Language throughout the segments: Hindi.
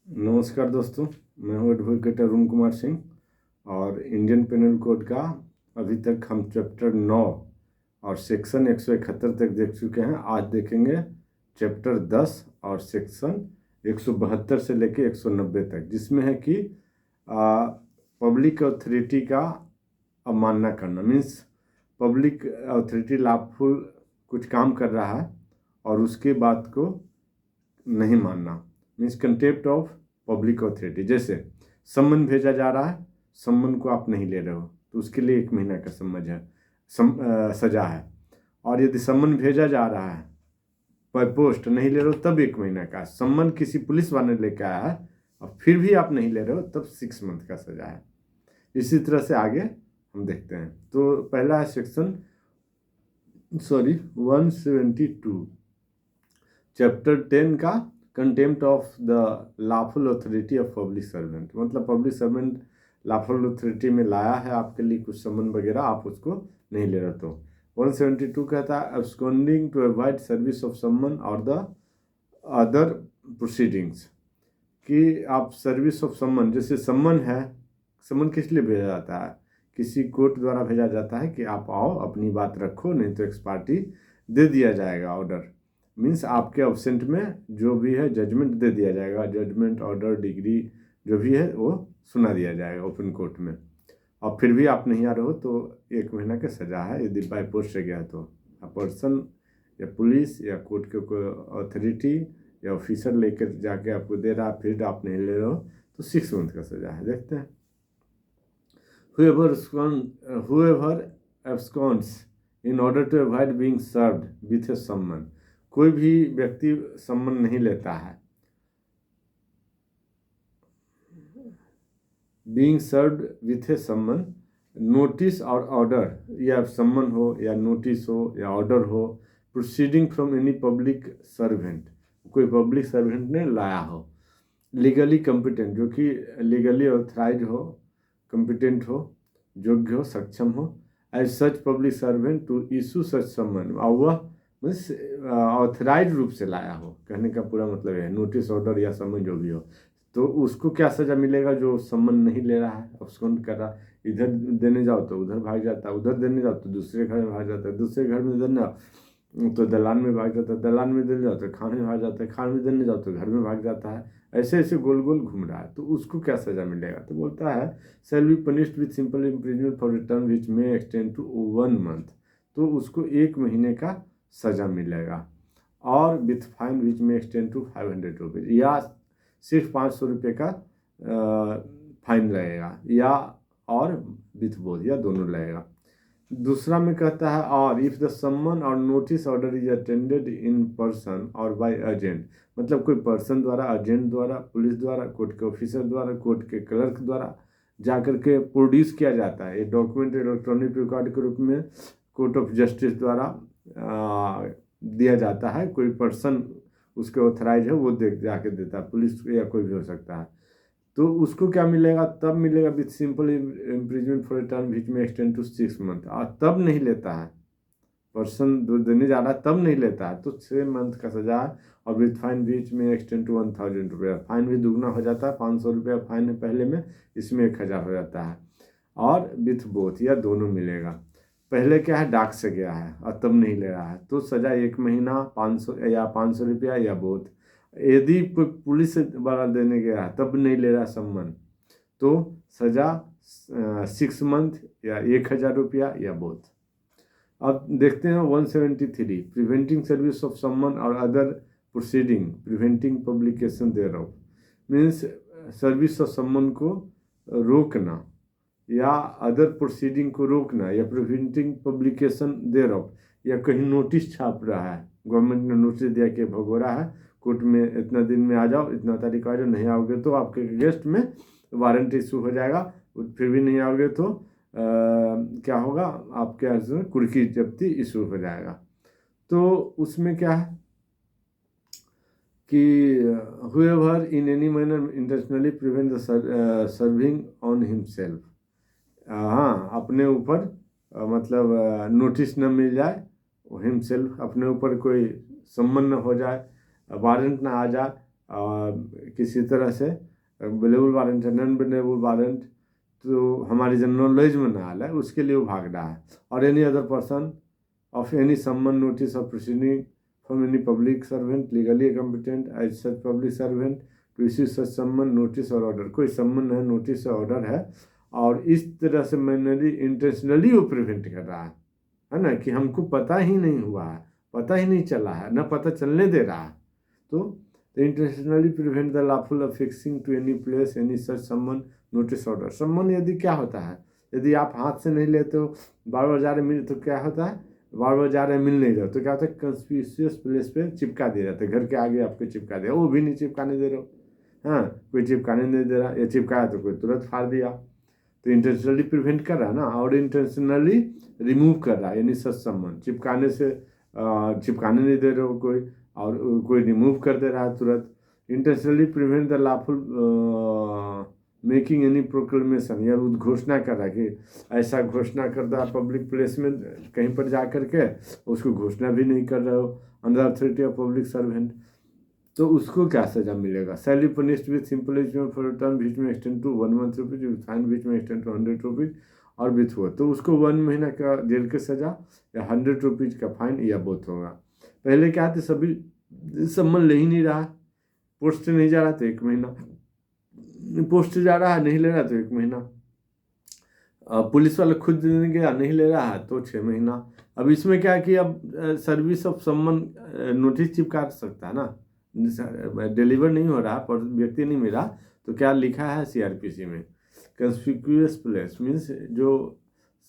नमस्कार दोस्तों, मैं हूँ एडवोकेट अरुण कुमार सिंह और इंडियन पेनल कोड का अभी तक हम चैप्टर 9 और सेक्शन 171 तक देख चुके हैं। आज देखेंगे चैप्टर 10 और सेक्शन 172 से लेके 190 तक, जिसमें है कि पब्लिक अथॉरिटी का अवमानना करना। मीन्स पब्लिक अथॉरिटी लॉफुल कुछ काम कर रहा है और उसके बात को नहीं मानना, means contempt of public authority. जैसे सम्मन भेजा जा रहा है, सम्मन को आप नहीं ले रहे हो तो उसके लिए 1 महीना का सजा है। और यदि सम्मन भेजा जा रहा है पर पोस्ट नहीं ले रहे हो तब 1 महीना का। सम्मन किसी पुलिस वाले लेके आया है और फिर भी आप नहीं ले रहे हो तब 6 मंथ का सजा है। इसी तरह से आगे हम देखते हैं। तो पहला है सेक्शन 172 चैप्टर 10 का contempt of the lawful authority of public servant. मतलब पब्लिक सर्वेंट लॉफुल अथॉरिटी में लाया है आपके लिए कुछ सम्मन वगैरह, आप उसको नहीं ले रहे। तो 172 कहता है absconding to avoid service of summons और द अदर प्रोसीडिंग्स। कि आप सर्विस ऑफ सम्मन, जैसे सम्मन है, सम्मन किस लिए भेजा जाता है? किसी कोर्ट द्वारा भेजा जाता है कि आप आओ अपनी बात रखो, नहीं तो एक्स पार्टी दे दिया जाएगा ऑर्डर। मीन्स आपके अब्सेंट में जो भी है जजमेंट दे दिया जाएगा, जजमेंट ऑर्डर डिग्री जो भी है वो सुना दिया जाएगा ओपन कोर्ट में। और फिर भी आप नहीं आ रहे हो तो 1 महीना का सजा है। यदि बाई पोस्ट से गया तो पर्सन या पुलिस या कोर्ट के कोई अथॉरिटी या ऑफिसर लेकर जाके आपको दे रहा, फिर आप नहीं ले रहे हो तो 6 मंथ का सजा है। देखते हैं। whoever absconds in order to avoid being served with a summon। कोई भी व्यक्ति सम्मन नहीं लेता है, बीइंग सर्व्ड विथ ए सम्मन, नोटिस और ऑर्डर, या सम्मन हो या नोटिस हो या ऑर्डर हो, proceeding from any public servant, कोई पब्लिक सर्वेंट ने लाया हो, लीगली कम्पिटेंट, जो कि लीगली ऑथराइज हो, कम्पिटेंट हो, योग्य हो, सक्षम हो, as such public servant to issue such summons, और वह मीन्स ऑथराइज रूप से लाया हो। कहने का पूरा मतलब है नोटिस, ऑर्डर या सम्मन जो भी हो, तो उसको क्या सजा मिलेगा? जो सम्मन नहीं ले रहा है, अब्सकॉन्ड कर रहा, इधर देने जाओ तो उधर भाग जाता है, उधर देने जाओ तो दूसरे घर में भाग जाता है, दूसरे घर में देने जाओ तो दलान में भाग जाता है, दलान में देने जाओ तो खान में भाग जाता है, खान में देने जाओ तो घर में भाग जाता है। ऐसे ऐसे गोल गोल घूम रहा है, तो उसको क्या सजा मिलेगा? तो बोलता है shall be punished with simple imprisonment for a term which में एक्सटेंड टू 1 मंथ। तो उसको 1 महीने का सजा मिलेगा और विथ फाइन विच में एक्सटेंड टू 500 रुपीज़, या सिर्फ 500 रुपये का फाइन लगेगा, या और विथ बोथ, या दोनों लगेगा। दूसरा में कहता है और इफ़ द सम्मन और notice order is attended in person और बाय एजेंट, मतलब कोई पर्सन द्वारा, एजेंट द्वारा, पुलिस द्वारा, कोर्ट के ऑफिसर द्वारा, कोर्ट के क्लर्क द्वारा जाकर के प्रोड्यूस किया जाता है। ये डॉक्यूमेंट इलेक्ट्रॉनिक रिकॉर्ड के रूप में कोर्ट ऑफ जस्टिस द्वारा दिया जाता है। कोई पर्सन उसके ऑथराइज है वो दे जाके देता है, पुलिस या कोई भी हो सकता है। तो उसको क्या मिलेगा? तब मिलेगा with simple imprisonment for a term which में एक्सटेंड टू 6 मंथ। और तब नहीं लेता है, पर्सन देने जा रहा है तब नहीं लेता है तो 6 मंथ का सजा है। और विथ फाइन बीच में एक्सटेंड टू 1000 रुपया, फाइन भी दुगना हो जाता है। 500 रुपया फाइन है पहले में, इसमें 1000 हो जाता है। और विथ बोथ, या दोनों मिलेगा। पहले क्या है, डाक से गया है और तब नहीं ले रहा है तो सजा 1 महीना, 500 या 500 रुपया, या बोथ। यदि पुलिस वाला देने गया है तब नहीं ले रहा सम्मन तो सजा 6 मंथ या 1000 रुपया, या बोथ। अब देखते हैं 173 प्रिवेंटिंग सर्विस ऑफ सम्मन और other proceeding preventing publication thereof. Means service of summons को रोकना या अदर प्रोसीडिंग को रोकना, या प्रिवेंटिंग पब्लिकेशन देयर ऑफ, या कहीं नोटिस छाप रहा है, गवर्नमेंट ने नोटिस दिया कि भगोड़ा है, कोर्ट में इतना दिन में आ जाओ, इतना तारीख आ जाओ, नहीं आओगे तो आपके अगेंस्ट में वारंट इशू हो जाएगा। फिर भी नहीं आओगे तो क्या होगा, आपके यहाँ कुर्की जब्ती इशू हो जाएगा। तो उसमें क्या है कि whoever in any manner intentionally prevent the serving on himself, हाँ अपने ऊपर मतलब नोटिस न मिल जाए, हिमसेल्फ अपने ऊपर कोई सम्मन न हो जाए, वारंट ना आ जाए, किसी तरह से बेलेबल वारंट है, नॉन बेलेबल वारंट तो हमारी जनरल नॉलेज में ना आला है, उसके लिए वो भाग रहा है। और any other person of any summons notice of proceeding from any public servant legally competent as such public servant to issue such summons notice और ऑर्डर। कोई सम्मन है, नोटिस और ऑर्डर है, और इस तरह से मैनली इंटेंशनली वो प्रिवेंट कर रहा है ना, कि हमको पता ही नहीं हुआ है, पता ही नहीं चला है, ना पता चलने दे रहा है। तो intentionally prevent the lawful affixing to any place any such summons notice order. सम्मन यदि क्या होता है, यदि आप हाथ से नहीं लेते हो, बार बार जा रहे मिल, तो क्या होता है, बार बार जा रहे मिल नहीं रहे तो क्या होता है, कंस्पिशियस प्लेस पे चिपका दे जाते, घर के आगे आपको चिपका दिया, वो भी नहीं चिपकाने दे रहे हो, हाँ कोई चिपकाने नहीं दे रहा, या चिपकाया तो कोई तुरंत फाड़ दिया। तो इंटेंशनली प्रिवेंट कर रहा है ना, और इंटेंशनली रिमूव कर रहा है, यानी सच सम्मन चिपकाने से चिपकाने नहीं दे रहे हो कोई, और कोई रिमूव कर दे रहा है तुरंत। Intentionally prevent the lawful making any proclamation, या घोषणा कर रहा है कि ऐसा घोषणा कर रहा है पब्लिक प्लेस में कहीं पर जा कर के, उसको घोषणा भी नहीं कर रहे हो under authority of public servant, तो उसको क्या सजा मिलेगा। Shall be punished with simple imprisonment for term बीच में extend to 1 month rupees, fine बीच में एक्सटेंड टू 100 रुपीज, और विथ हुआ तो उसको 1 महीना का जेल की सजा या 100 रुपीज का फाइन या बोथ होगा। पहले क्या थे, सभी सम्मन ले ही नहीं रहा, पोस्ट से नहीं जा रहा तो 1 महीना, पोस्ट से जा रहा है नहीं ले रहा तो 1 महीना, पुलिस वाले खुद देने गया नहीं ले रहा है तो 6 महीना। अब इसमें क्या है कि अब सर्विस ऑफ सम्मन नोटिस चिपका सकता है ना, डिलीवर नहीं हो रहा पर व्यक्ति नहीं मिला, तो क्या लिखा है सीआरपीसी में, कंस्पिक्यूअस प्लेस मीन्स जो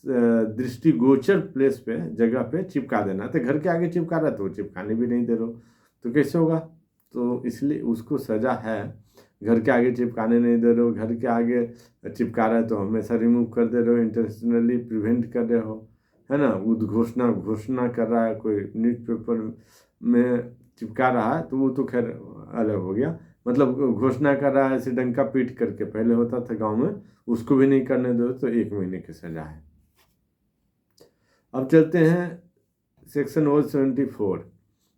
दृष्टिगोचर प्लेस पे जगह पे चिपका देना। तो घर के आगे चिपका रहा तो चिपकाने भी नहीं दे रहे हो तो कैसे होगा, तो इसलिए उसको सजा है। घर के आगे चिपकाने नहीं दे रहे हो, घर के आगे चिपका रहा है तो हमेशा रिमूव कर दे रहे हो, इंटेंशनली प्रिवेंट कर रहे हो, है ना। उद्घोषणा घोषणा कर रहा है, कोई न्यूज़पेपर में चिपका रहा है तो वो तो खैर अलग हो गया, मतलब घोषणा कर रहा है ऐसे डंका पीट करके, पहले होता था गांव में, उसको भी नहीं करने दो तो 1 महीने की सजा है। अब चलते हैं section 174,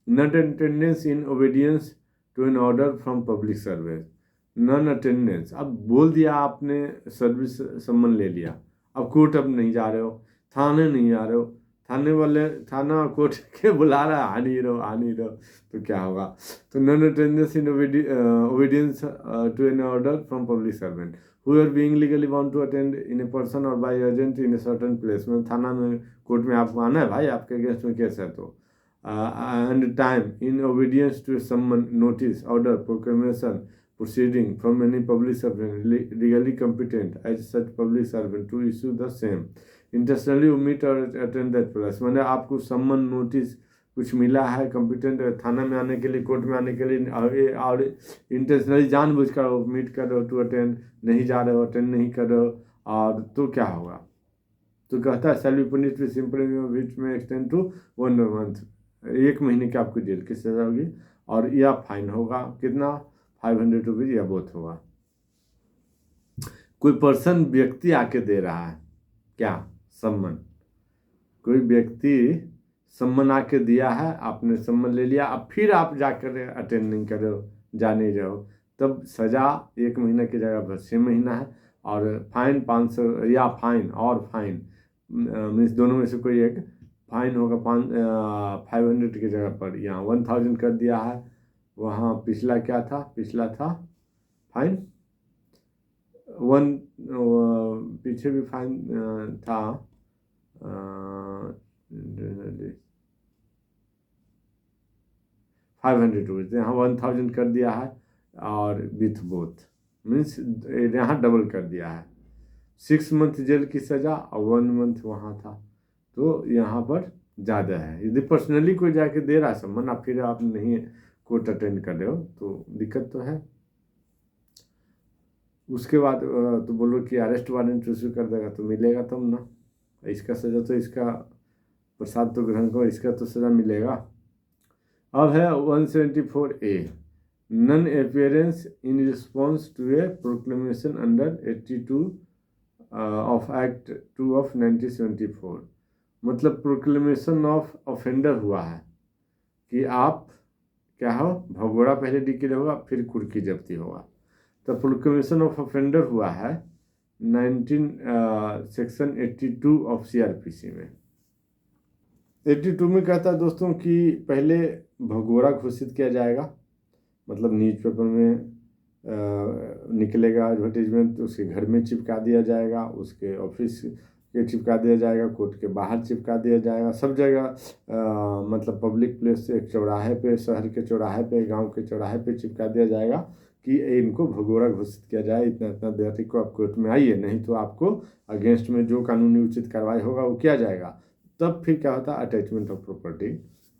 non attendance in obedience to an order from public service. Non attendance, अब बोल दिया आपने, सर्विस सम्मन ले लिया, अब कोर्ट अब नहीं जा रहे हो, थाने नहीं आ रहे हो, थाने वाले थाना कोर्ट के बुला रहा है, आ नहीं रहो तो क्या होगा। तो non attendance in obedience to an order from public servant who are being legally bound to attend in a person और by agent in a certain place. में थाना में कोर्ट में आपको आना है भाई, आपके अगेंस्ट में केस है तो, and time in obedience to summons notice order proclamation proceeding from any public servant legally competent as such public servant to issue the same intentionally omit or attend that place। मैंने आपको सम्मन नोटिस कुछ मिला है कम्पिटेंट थाना में आने के लिए, कोर्ट में आने के लिए, और इंटेंशनली जानबूझकर ओमिट कर रहे हो टू अटेंड, नहीं जा रहे हो, अटेंड नहीं कर रहे हो, और तो क्या होगा, तो कहता है शैल बी पुनिश्ड विद सिंपल विच में एक्सटेंड टू 1 मंथ, 1 महीने की आपको जेल की सजा होगी, और या फाइन होगा कितना 500 रुपीज या बोथ होगा। कोई पर्सन व्यक्ति आके दे रहा है क्या सम्मन, कोई व्यक्ति सम्मन आके दिया है, आपने सम्मन ले लिया, अब फिर आप जाकर अटेंड नहीं कर रहे हो, जा नहीं रहे हो, तब सजा 1 महीना की जगह पर 6 महीना है, और फाइन 500 या फाइन और फाइन मीन्स दोनों में से कोई एक, फाइन होगा 500 की जगह पर यहाँ 1000 कर दिया है। वहाँ पिछला क्या था, पिछला था फाइन 1, पीछे भी फाइन था 500 रुपीज़, यहाँ 1000 कर दिया है, और विथ बोथ मीन्स यहाँ डबल कर दिया है। 6 मंथ जेल की सज़ा और 1 मंथ वहाँ था, तो यहाँ पर ज़्यादा है। यदि पर्सनली कोई जाके दे रहा है सम्मन, आप फिर आप नहीं कोर्ट अटेंड कर रहे हो तो दिक्कत तो है। उसके बाद तो बोलो कि अरेस्ट वारंट इशू कर देगा तो मिलेगा तब ना, इसका सज़ा तो इसका प्रसाद तो ग्रहण करो, इसका तो सज़ा मिलेगा। अब है 174A, non appearance in response to a proclamation under 82 of act 2 of 1974। मतलब प्रोक्लेमेशन ऑफ ऑफेंडर हुआ है कि आप क्या हो, भगोड़ा पहले डिक्लेयर होगा, फिर कुर्की जब्ती होगा। तो प्रोक्लेमेशन ऑफ ऑफेंडर हुआ है सेक्शन 82 ऑफ CRPC में। 82 में कहता है दोस्तों कि पहले भगोड़ा घोषित किया जाएगा, मतलब न्यूज़पेपर में निकलेगा एडवर्टीजमेंट, तो उसके घर में चिपका दिया जाएगा, उसके ऑफिस के चिपका दिया जाएगा, कोर्ट के बाहर चिपका दिया जाएगा, सब जगह मतलब पब्लिक प्लेस से, एक चौराहे पे, शहर के चौराहे पे, गांव के चौराहे पे चिपका दिया जाएगा कि इनको भगोड़ा घोषित किया जाए, इतना इतना तारीख को आप कोर्ट में आइए, नहीं तो आपको अगेंस्ट में जो कानूनी उचित कार्रवाई होगा वो किया जाएगा। तब फिर क्या होता है, अटैचमेंट ऑफ प्रॉपर्टी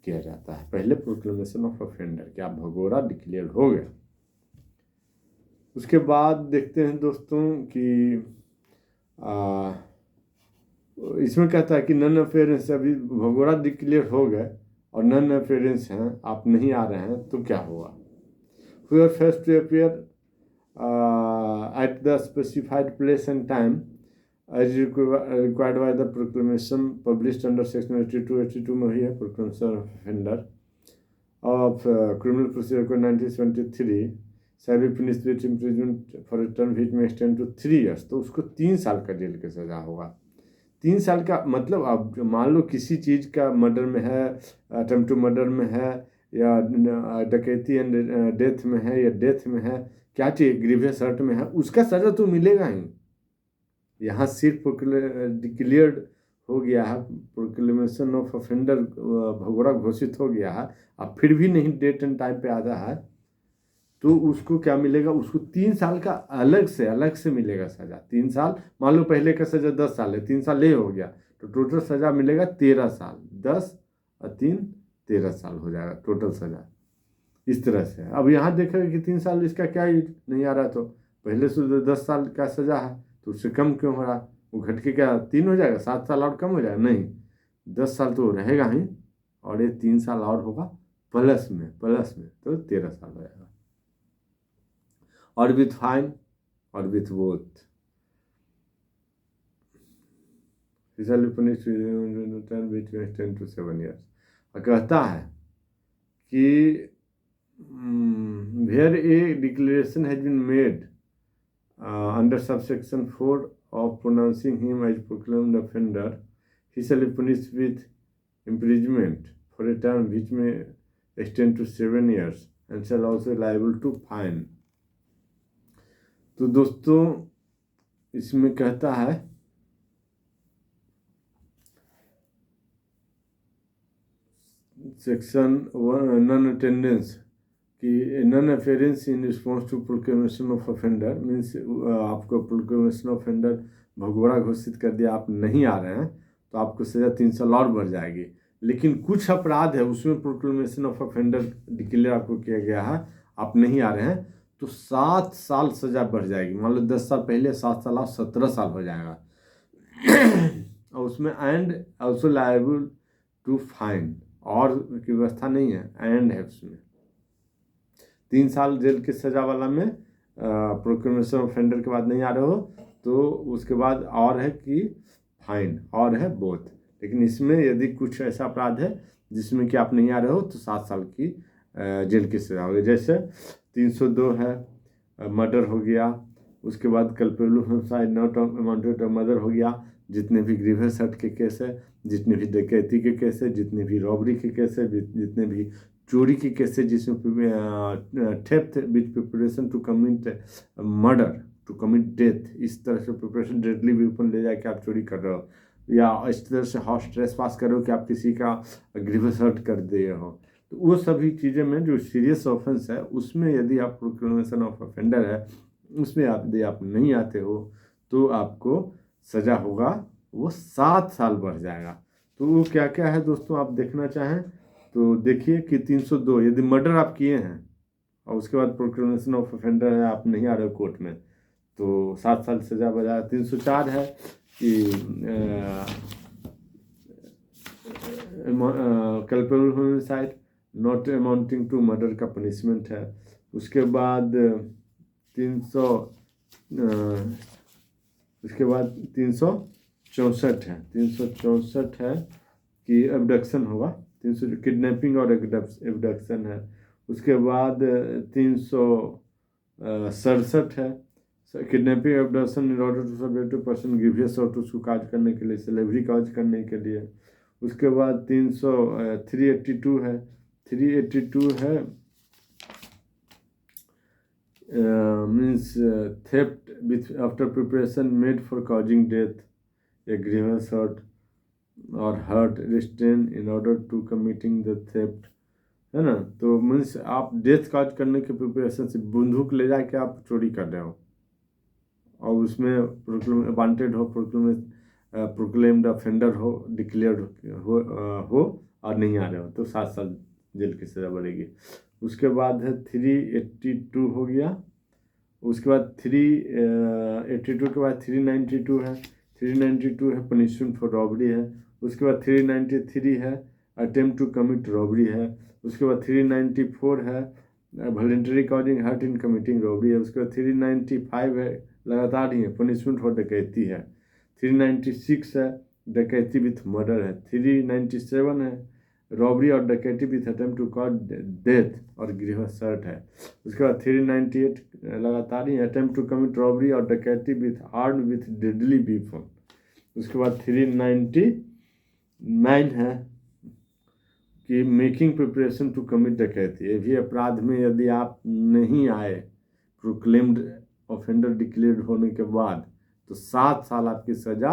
किया जाता है। पहले प्रोक्लेमेशन ऑफ ऑफेंडर कि आप भगोड़ा डिक्लेयर हो गया। उसके बाद देखते हैं दोस्तों कि इसमें कहता है कि नन अफेयरेंस, अभी भगोड़ा डिक्लेयर हो गए और नन अफेयरेंस हैं, आप नहीं आ रहे हैं, तो क्या होगा। who are first to appear at the specified place and time as required by the proclamation published under section 82 में हुई है proclamation of offender of criminal procedure code 1973 shall be punished with imprisonment for a term which may extend to 3 years। तो उसको 3 साल का जेल की सजा होगा। 3 साल का मतलब, अब मान लो किसी चीज़ का मर्डर में है, अटेम्प्ट टू मर्डर में है, या डकैती एंड डेथ में है, या डेथ में है, क्या चाहिए, ग्रीवियस हर्ट में है, उसका सज़ा तो मिलेगा ही। यहाँ सिर्फ डिक्लेयर्ड हो गया है, प्रोक्लेमेशन ऑफ ऑफेंडर भगोड़ा घोषित हो गया है, अब फिर भी नहीं डेट एंड टाइम पे आता है, तो उसको क्या मिलेगा, उसको 3 साल का अलग से मिलेगा सज़ा। 3 साल, मान लो पहले का सज़ा 10 साल है, 3 साल ये हो गया, तो टोटल सज़ा मिलेगा 13 साल, 10 और 3 13 साल हो जाएगा टोटल सज़ा। इस तरह से अब यहाँ देखेगा कि 3 साल इसका क्या नहीं आ रहा, तो पहले से 10 साल का सज़ा है, तो उससे कम क्यों हो रहा, वो घट के क्या 3 हो जाएगा, 7 साल और कम हो जाएगा, नहीं 10 साल तो रहेगा ही, और ये 3 साल और होगा प्लस में, तो 13 साल हो जाएगा। और विथ फाइन और विथ बोथ to 7 years। कहता है कि where a declaration has been made under subsection 4 of pronouncing him as proclaimed offender, he shall be punished with imprisonment for a term which may extend to 7 years and shall also liable to fine। तो दोस्तों इसमें कहता है सेक्शन 1 नन अटेंडेंस कि non appearance in response to proclamation of offender means, आपको प्रोक्लेमेशन ऑफ ऑफेंडर भगोड़ा घोषित कर दिया, आप नहीं आ रहे हैं, तो आपको सज़ा 3 साल और बढ़ जाएगी। लेकिन कुछ अपराध है उसमें प्रोक्लेमेशन ऑफ ऑफेंडर डिक्लेयर आपको किया गया है, आप नहीं आ रहे हैं, तो 7 साल सज़ा बढ़ जाएगी। मान लो 10 साल पहले 7 साल और 17 साल हो जाएगा। और उसमें and also liable to fine, और की व्यवस्था नहीं है, एंड है उसमें। 3 साल जेल की सज़ा वाला में प्रोक्लेमेशन ऑफेंडर के बाद नहीं आ रहे हो, तो उसके बाद और है कि फाइन, और है बोथ। लेकिन इसमें यदि कुछ ऐसा अपराध है जिसमें कि आप नहीं आ रहे हो, तो 7 साल की जेल की सज़ा होगी। जैसे 302 है, मर्डर हो गया, उसके बाद culpable homicide not amounted to murder हो गया, जितने भी ग्रीवियस हर्ट के केस है, जितने भी डकैती के केस है, जितने भी रॉबरी के केस है, जितने भी चोरी के केस है, जिसमें theft with preparation to commit murder, to commit death, इस तरह से प्रिपरेशन, डेडली वेपन ले जाके आप चोरी कर रहे हो, या इस तरह से हॉर्स ट्रेस पास कर रहे हो कि आप किसी का ग्रीवियस हर्ट कर दिए हो, तो वो सभी चीज़ें में जो सीरियस ऑफेंस है उसमें यदि आप प्रोक्लेमेशन ऑफ ऑफेंडर है उसमें यदि आप नहीं आते हो, तो आपको सज़ा होगा वो 7 साल बढ़ जाएगा। तो वो क्या क्या है दोस्तों, आप देखना चाहें तो देखिए कि 302 यदि मर्डर आप किए हैं और उसके बाद प्रोक्लेमेशन ऑफ ऑफेंडर है, आप नहीं आ रहे हो कोर्ट में, तो 7 साल सज़ा बढ़ जाएगा। 304 है कि culpable homicide not amounting to murder का पनिशमेंट है। उसके बाद 364 है, 364 है कि एबडक्शन होगा, 300 किडनैपिंग और एबडक्शन है। उसके बाद 367 है kidnapping abduction in order to subject to person grievous और उसको काज करने के लिए, स्लेवरी काज करने के लिए। उसके बाद 382 है 382 है means theft with after preparation made for causing death, a grievous hurt और hurt restraint in order to committing the theft, है ना। तो मीन्स आप डेथ काज करने के प्रिपरेशन से बंदूक ले जाके आप चोरी कर रहे हो और उसमें वांटेड हो, प्रोक्लेम्ड ऑफेंडर हो, डिक्लेयर्ड हो और नहीं आ रहे हो तो 7 साल जेल की सज़ा बढ़ेगी। उसके बाद है 382 हो गया। उसके बाद 382 के बाद 392 है 392 है पनिशमेंट फॉर रॉबरी है। उसके बाद 393 है अटेम्प्ट टू कमिट रॉबरी है। उसके बाद 394 है voluntary causing hurt in committing robbery है। उसके बाद 395 है लगातार ही है पनिशमेंट फॉर डकैती है। 396 है डकैती विथ मर्डर है। 397 है रॉबरी और डकैती with attempt to cause death और ग्रीवियस हर्ट है। उसके बाद 398 लगातार ही अटेम्प्ट टू कमिट रॉबरी और डकैती with arm with deadly weapon. उसके बाद 399 है कि मेकिंग प्रिपरेशन टू कमिट डकैती। ये भी अपराध में यदि आप नहीं आए प्रोक्लेम्ड ऑफेंडर डिक्लेयर्ड होने के बाद तो 7 साल आपकी सज़ा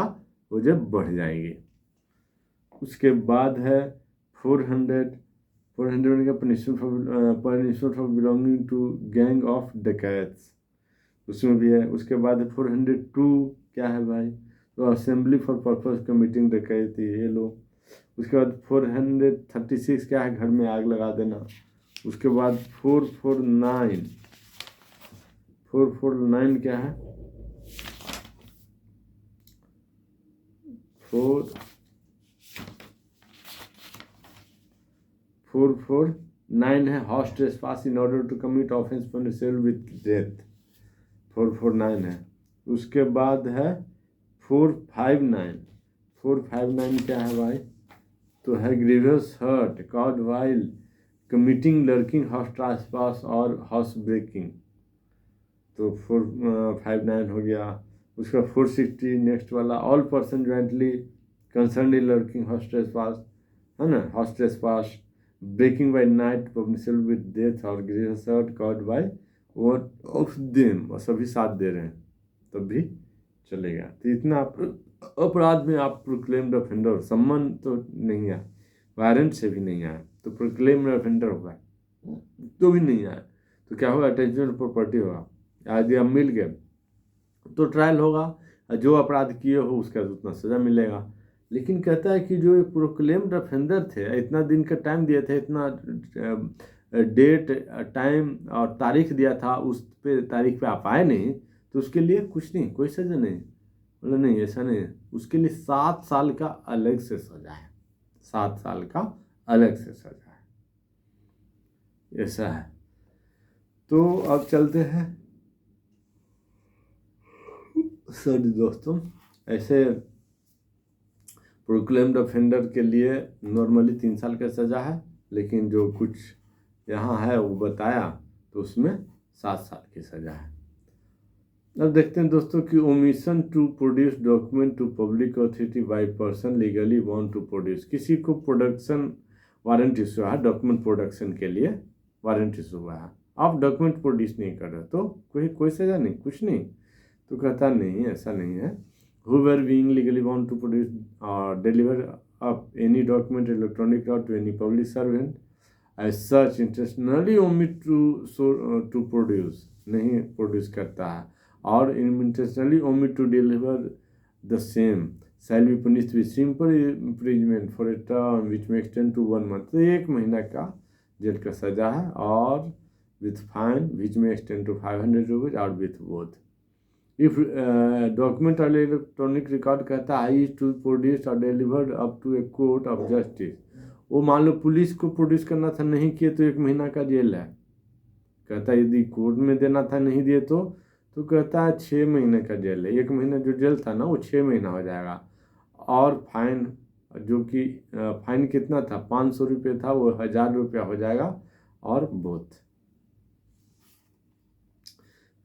हो जब बढ़ जाएगी। उसके बाद है 400 का punishment for belonging to gang of dacoits, उसमें भी है। उसके बाद 402 क्या है भाई, तो असेंबली फॉर पर्पस कमिटिंग डकैती, ये लो। उसके बाद 436 क्या है, घर में आग लगा देना। उसके बाद 449 क्या है, 449 है house trespass in order to commit offence punishable with death, 449 है। उसके बाद है 459 क्या है भाई, तो है grievous hurt caused while committing lurking house trespass और हाउस ब्रेकिंग, तो 459 हो गया। उसका 460 नेक्स्ट वाला, all person jointly concerned in lurking house trespass, है ना, house trespass breaking by night punishable with death और grievous hurt caused by one of them, और सभी साथ दे रहे हैं तब भी चलेगा। तो इतना अपराध में आप प्रोक्लेम्ड ऑफेंडर, सम्मन तो नहीं आया, वारंट से भी नहीं आया तो प्रोक्लेम्ड ऑफेंडर होगा, तो भी नहीं आया तो क्या होगा, अटैचमेंट प्रॉपर्टी होगा। यदि आप मिल गए तो ट्रायल होगा, जो अपराध किए हो उसका उतना सज़ा मिलेगा। लेकिन कहता है कि जो प्रोक्लेम्ड ऑफेंडर थे, इतना दिन का टाइम दिए थे, इतना डेट टाइम और तारीख दिया था, उस पे तारीख पे आप आए नहीं तो उसके लिए कुछ नहीं, कोई सज़ा नहीं। बोले नहीं ऐसा नहीं है, उसके लिए 7 साल का अलग से सज़ा है, 7 साल का अलग से सज़ा है, ऐसा है। तो अब चलते हैं सॉरी दोस्तों, ऐसे प्रोक्लेम्ड ऑफेंडर के लिए नॉर्मली 3 साल का सज़ा है, लेकिन जो कुछ यहाँ है वो बताया तो उसमें 7 साल की सज़ा है। अब देखते हैं दोस्तों कि omission to produce document to public authority by person legally want to produce, किसी को प्रोडक्शन वारंट इशू है, डॉक्यूमेंट प्रोडक्शन के लिए वारंट इशू हुआ है, आप डॉक्यूमेंट प्रोड्यूस नहीं कर रहे तो कोई सज़ा नहीं, कुछ नहीं। तो कहता नहीं ऐसा नहीं है, whoever being legally bound to produce or deliver up any document electronic or to any public servant as such intentionally omit to produce, नहीं प्रोड्यूस करता है, और intentionally omit to deliver the same shall be punished with simple imprisonment for a term which may extend to 1 month, तो 1 महीना का जेल का सजा है, और with fine which may extend to 500 rupees और with both। इफ डॉक्यूमेंट और इलेक्ट्रॉनिक रिकॉर्ड कहता है इज टू प्रोड्यूस और delivered up to a court of justice, वो मान लो पुलिस को प्रोड्यूस करना था, नहीं किए तो 1 महीना का जेल है। कहता है यदि कोर्ट में देना था नहीं दिए तो कहता है 6 महीने का जेल है, 1 महीना जो जेल था ना वो 6 महीना हो जाएगा, और फाइन जो कि फाइन कितना था 500 रुपये था वो 1000 रुपया हो जाएगा, और बोथ।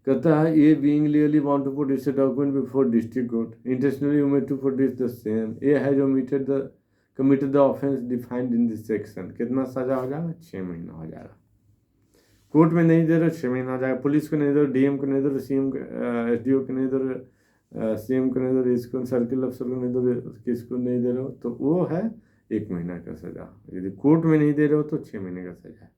कहता है A being legally bound to produce a document before district court intentionally omit to produce the same, A has omitted the committed the offence defined in this section. कितना सजा हो जाएगा? 6 महीना हो जाएगा। कोर्ट में नहीं दे रहे 6 महीना हो जाएगा, पुलिस को नहीं दे रहे, डीएम को नहीं दे रहे, सीएम एसडीओ को नहीं दे रहे, सीएम को नहीं दे रहे, इसको सर्किल अफसर को नहीं दे रहे, किसको नहीं दे रहे हो तो वो है 1 महीना का सजा। यदि कोर्ट में नहीं दे रहे हो तो 6 महीने का सजा है।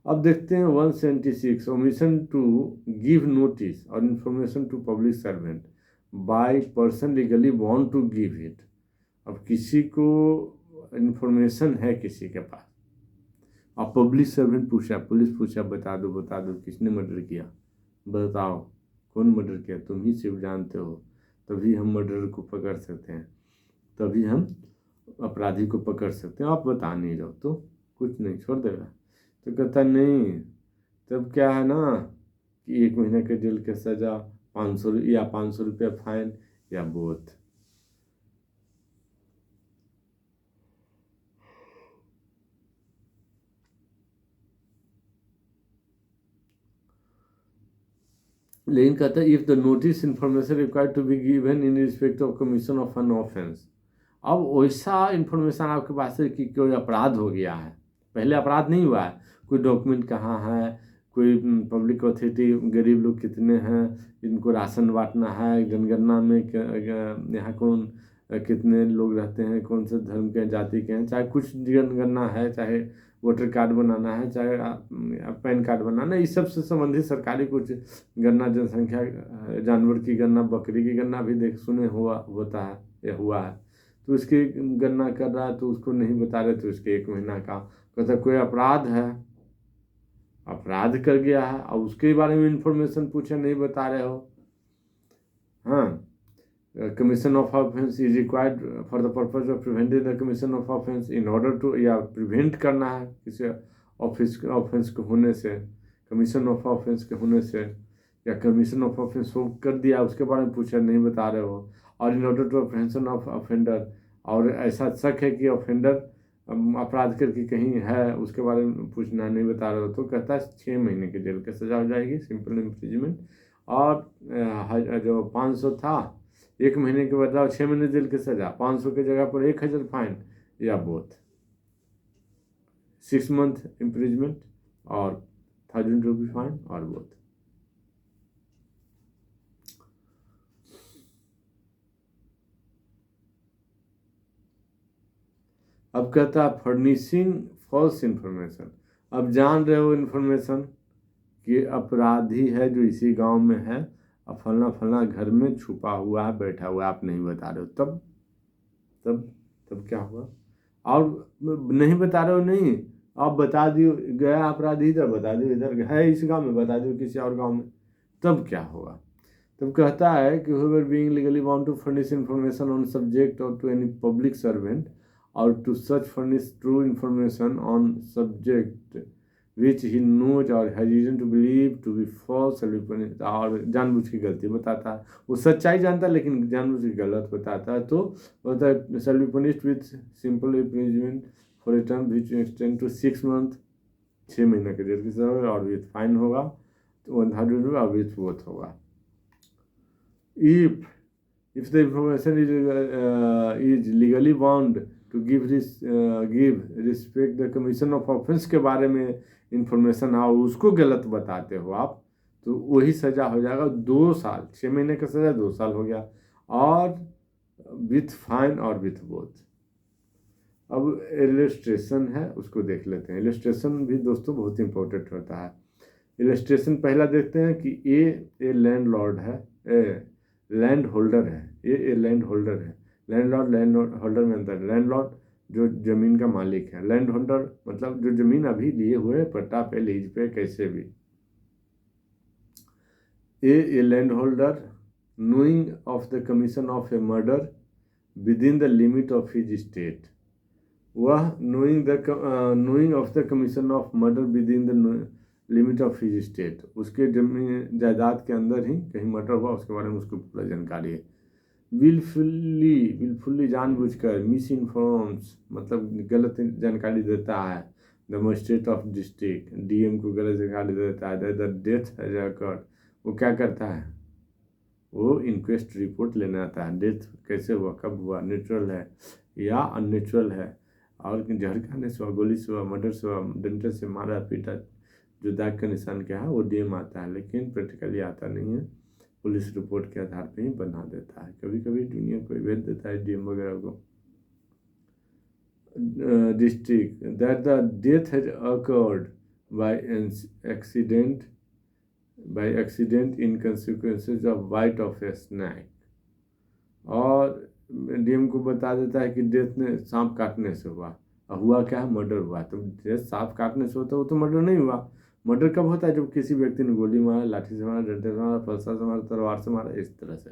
अब देखते हैं 176 ओमिशन टू गिव नोटिस और information to public servant by person legally bound to give it. अब किसी को इन्फॉर्मेशन है किसी के पास, अब पब्लिक सर्वेंट पूछा, पुलिस पूछा बता दो किसने मर्डर किया, बताओ कौन मर्डर किया, तुम ही सिर्फ जानते हो, तभी हम मर्डर को पकड़ सकते हैं, तभी हम अपराधी को पकड़ सकते हैं, आप बता नहीं रहो तो कुछ नहीं, छोड़ देगा। तो कहता नहीं, तब क्या है ना कि 1 महीने के जेल की सज़ा, 500 रुपया फाइन या बोथ। लेकिन कहता है if the notice information required to be given in respect of commission of an offence. अब वैसा इन्फॉर्मेशन आपके पास है कि कोई अपराध हो गया है, पहले अपराध नहीं हुआ है, कोई डॉक्यूमेंट कहाँ है, कोई पब्लिक अथॉरिटी, गरीब लोग कितने हैं, इनको राशन बांटना है, जनगणना में यहाँ कौन कितने लोग रहते हैं, कौन से धर्म के जाति के हैं, चाहे कुछ जनगणना है, चाहे वोटर कार्ड बनाना है, चाहे पैन कार्ड बनाना है, इस सब से संबंधित सरकारी कुछ गणना, जनसंख्या, जानवर की गणना, बकरी की गणना भी सुने होता है या हुआ है, तो उसकी गणना कर रहा है तो उसको नहीं बता रहे, तो उसके 1 महीना का। कहता कोई अपराध है, अपराध कर गया है और उसके बारे में इंफॉर्मेशन पूछे, नहीं बता रहे हो। हाँ, commission of offence is required for the purpose of preventing the commission of offence in order to, या प्रिवेंट करना है किसी ऑफेंस को होने से, कमीशन ऑफ ऑफेंस के होने से, या कमीशन ऑफ ऑफेंस हो कर दिया उसके बारे में पूछा, नहीं बता रहे हो। और in order to apprehension of offender, और ऐसा शक है कि ऑफेंडर अपराध करके कहीं है, उसके बारे में पूछना, नहीं बता रहे हो, तो कहता है 6 महीने की जेल की सजा हो जाएगी, सिंपल इम्प्रिजमेंट। और जो 500 था, 1 महीने के बदलाव 6 महीने जेल की सजा, 500 की जगह पर 1000 फाइन या बोथ, 6 मंथ इम्प्रिजमेंट और 1000 रुपये फाइन और बोथ। अब कहता है फर्निशिंग फॉल्स इन्फॉर्मेशन। अब जान रहे हो इन्फॉर्मेशन कि अपराधी है जो इसी गांव में है, अब फलना फलना घर में छुपा हुआ है, बैठा हुआ है, आप नहीं बता रहे हो, तब तब तब क्या हुआ? और नहीं बता रहे हो, नहीं, आप बता दियो, गया अपराधी इधर, बता दियो इधर है, इस गांव में, बता दियो किसी और गांव में, तब क्या होगा? तब कहता है कि whoever being legally bound to furnish information on subject or to any public servant or to such furnish true information on subject which he knows or has reason to believe to be false, और जानबूझ की गलती बताता है, वो सच्चाई जानता है लेकिन जानबूझ की गलत बताता है, तो होता है shall be punished with simple imprisonment for a term which extend to 6 month, 6 महीने के जेल की सजा, और विथ फाइन होगा, तो 100 रुपये, और विथ बोथ होगा। If the information is legally bound to give respect the commission of offense के बारे में इंफॉर्मेशन आओ, उसको गलत बताते हो आप, तो वही सज़ा हो जाएगा 2 साल, 6 महीने का सज़ा 2 साल हो गया, और विथ फाइन और विथ बोथ। अब इलस्ट्रेशन है, उसको देख लेते हैं। इलस्ट्रेशन भी दोस्तों बहुत इंपॉर्टेंट होता है। इलस्ट्रेशन पहला देखते हैं कि ए लैंड लॉर्ड है, लैंड होल्डर है, ये लैंड होल्डर है। लैंड होल्डर में अंतर है। लैंड लॉर्ड जो ज़मीन का मालिक है, लैंड होल्डर मतलब जो ज़मीन अभी लिए हुए पट्टा पे, लीज पे, कैसे भी। A land holder knowing of the commission of a murder within the limit of his state, वह knowing of the commission of murder within the limit of his state, उसके जमीन जायदाद के अंदर ही कहीं मर्डर हुआ, उसके बारे में उसको पूरा जानकारी है। विलफुली जानबूझकर मिस इन्फॉर्म्स मतलब गलत जानकारी देता है, the magistrate of district DM को गलत जगह दे देता है, द डेथ हैज अकर्ड, वो क्या करता है, वो इंक्वेस्ट रिपोर्ट लेने आता है, डेथ कैसे हुआ, कब हुआ, नेचुरल है या अननेचुरल है, और जहर खाने से हुआ, गोली से हुआ, मर्डर से हुआ, डंडे से मारा पीटा, जो दाग का निशान क्या है वो डीएम आता है, लेकिन प्रैक्टिकली आता नहीं है, पुलिस रिपोर्ट के आधार पे ही बना देता है। कभी कभी दुनिया को भेज देता है डीएम वगैरह को। District that the death has occurred by accident in consequences of bite of A snack, और डीएम को बता देता है कि डेथ ने सांप काटने से हुआ, हुआ क्या है, मर्डर हुआ। तो डेथ सांप काटने से होता है वो तो मर्डर नहीं हुआ। मर्डर कब होता है, जब किसी व्यक्ति ने गोली मारा, लाठी से मारा, डंडे से मारा, फलसा से मारा, तलवार से मारा, इस तरह से।